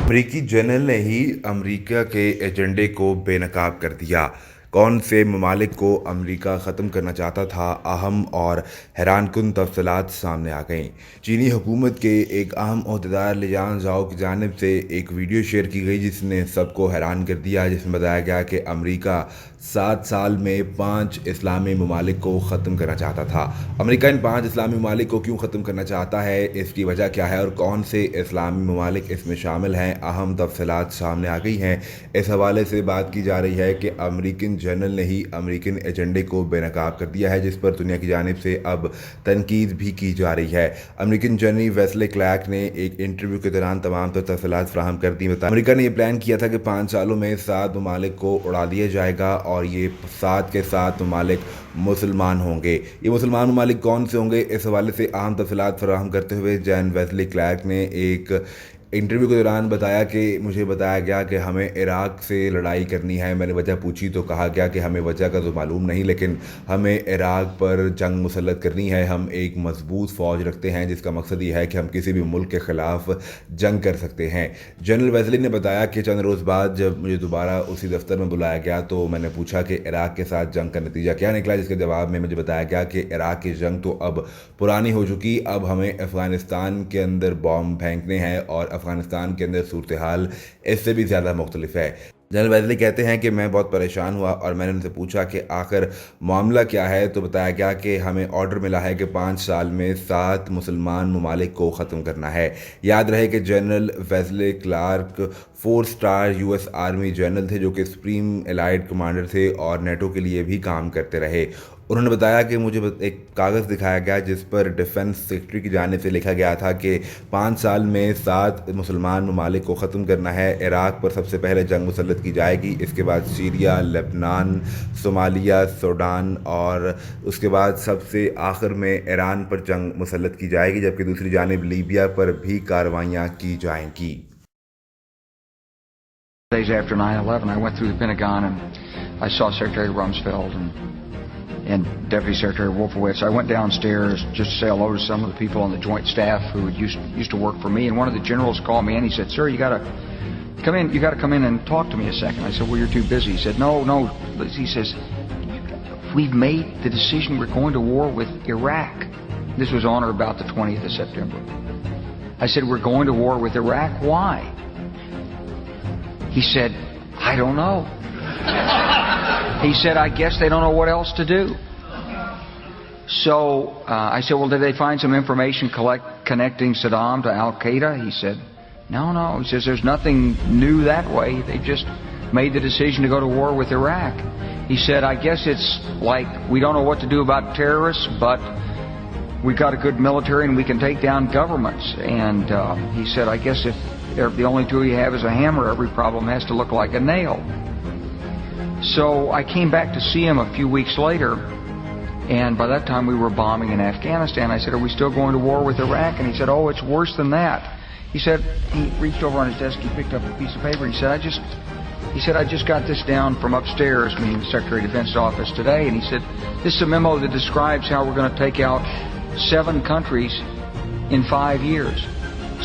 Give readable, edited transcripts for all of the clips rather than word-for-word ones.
अमेरिकी जनरल ने ही अमेरिका के एजेंडे को बेनकाब कर दिया। कौन से ममालिक को अमेरिका ख़त्म करना चाहता था, अहम और हैरानकुन तफसीलात सामने आ गईं। चीनी हुकूमत के एक अहम ओहदेदार लिजान ज़ाओ की जानिब से एक वीडियो शेयर की गई जिसने सबको हैरान कर दिया, जिसमें बताया गया कि अमेरिका 7 साल में 5 इस्लामी ममालिक को ख़त्म करना चाहता था। अमेरिका इन 5 इस्लामी ममालिक को क्यों ख़त्म करना चाहता है, इसकी वजह क्या है और कौन से इस्लामी ममालिक इसमें शामिल हैं, अहम तफसीलात सामने आ गई हैं। इस हवाले से बात की जा रही है कि अमेरिकन जनरल ने ही अमेरिकन एजेंडे को बेनकाब कर दिया है, जिस पर दुनिया की जानिब से अब तनकीद भी की जा रही है। अमेरिकन जनरल वेस्ले क्लैर्क ने एक इंटरव्यू के दौरान तमाम तफसीलात फराहम कर दी। अमेरिका ने यह प्लान किया था कि 5 सालों में 7 ममालिक को उड़ा दिया जाएगा और ये 7 के 7 ममालिक मुसलमान होंगे। ये मुसलमान ममालिक कौन से होंगे, इस हवाले से अहम तफसीलात फराहम करते हुए जनरल वेस्ले क्लैर्क ने एक इंटरव्यू के दौरान बताया कि मुझे बताया गया कि हमें इराक़ से लड़ाई करनी है। मैंने वजह पूछी तो कहा गया कि हमें वजह का तो मालूम नहीं, लेकिन हमें इराक़ पर जंग मुसल्लत करनी है। हम एक मजबूत फ़ौज रखते हैं जिसका मकसद ये है कि हम किसी भी मुल्क के ख़िलाफ़ जंग कर सकते हैं। जनरल वेस्ली ने बताया कि चंद रोज़ बाद जब मुझे दोबारा उसी दफ्तर में बुलाया गया तो मैंने पूछा कि इराक़ के साथ जंग का नतीजा क्या निकला, जिसके जवाब में मुझे बताया गया कि इराक़ की जंग तो अब पुरानी हो चुकी, अब हमें अफ़गानिस्तान के अंदर बॉम्ब फेंकने हैं और अफ़गानिस्तान के अंदर सूरत हाल इससे भी ज़्यादा मुख्तलिफ है। जनरल वेस्ली कहते हैं कि मैं बहुत परेशान हुआ और मैंने उनसे पूछा कि आखिर मामला क्या है, तो बताया गया कि हमें ऑर्डर मिला है कि 5 साल में 7 मुसलमान ममालिक को ख़त्म करना है। याद रहे कि general Wesley Clark 4 star US army general थे जो कि सुप्रीम एलाइड कमांडर थे और नेटो के लिए भी काम करते रहे। उन्होंने बताया कि मुझे एक कागज़ दिखाया गया जिस पर डिफेंस सेक्रेटरी की जानिब से लिखा गया था कि 5 साल में 7 मुसलमान ममालिक को ख़त्म करना है। इराक़ पर सबसे पहले जंग मुसल्लत की जाएगी, इसके बाद सीरिया, लेबनान, सोमालिया, सूडान और उसके बाद सबसे आखिर में ईरान पर जंग मुसल्लत की जाएगी, जबकि दूसरी जानिब लीबिया पर भी कार्रवाइयाँ की जाएंगी। Days after 9/11, I went through the Pentagon and I saw Secretary Rumsfeld and Deputy Secretary Wolfowitz. I went downstairs just to say hello to some of the people on the Joint Staff who used to work for me. And one of the generals called me in. He said, "Sir, you got to come in. You got to come in and talk to me a second." I said, "Well, you're too busy." He said, "No." He says, "We've made the decision. We're going to war with Iraq." This was on or about the 20th of September. I said, "We're going to war with Iraq. Why?" He said, "I don't know." He said, "I guess they don't know what else to do." So I said, "Well, did they find some information connecting Saddam to Al-Qaeda?" He said, No. He says, "There's nothing new that way. They just made the decision to go to war with Iraq." He said, "I guess it's like we don't know what to do about terrorists, but we've got a good military and we can take down governments." And he said, "I guess if the only tool you have is a hammer, every problem has to look like a nail." So I came back to see him a few weeks later, and by that time we were bombing in Afghanistan. I said, "Are we still going to war with Iraq?" And he said, "Oh, it's worse than that." He said, he reached over on his desk, he picked up a piece of paper, he said, I just got this down from upstairs, meaning the Secretary of Defense's office today, and he said, "This is a memo that describes how we're going to take out 7 countries in 5 years,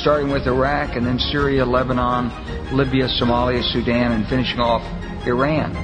starting with Iraq and then Syria, Lebanon, Libya, Somalia, Sudan, and finishing off Iran."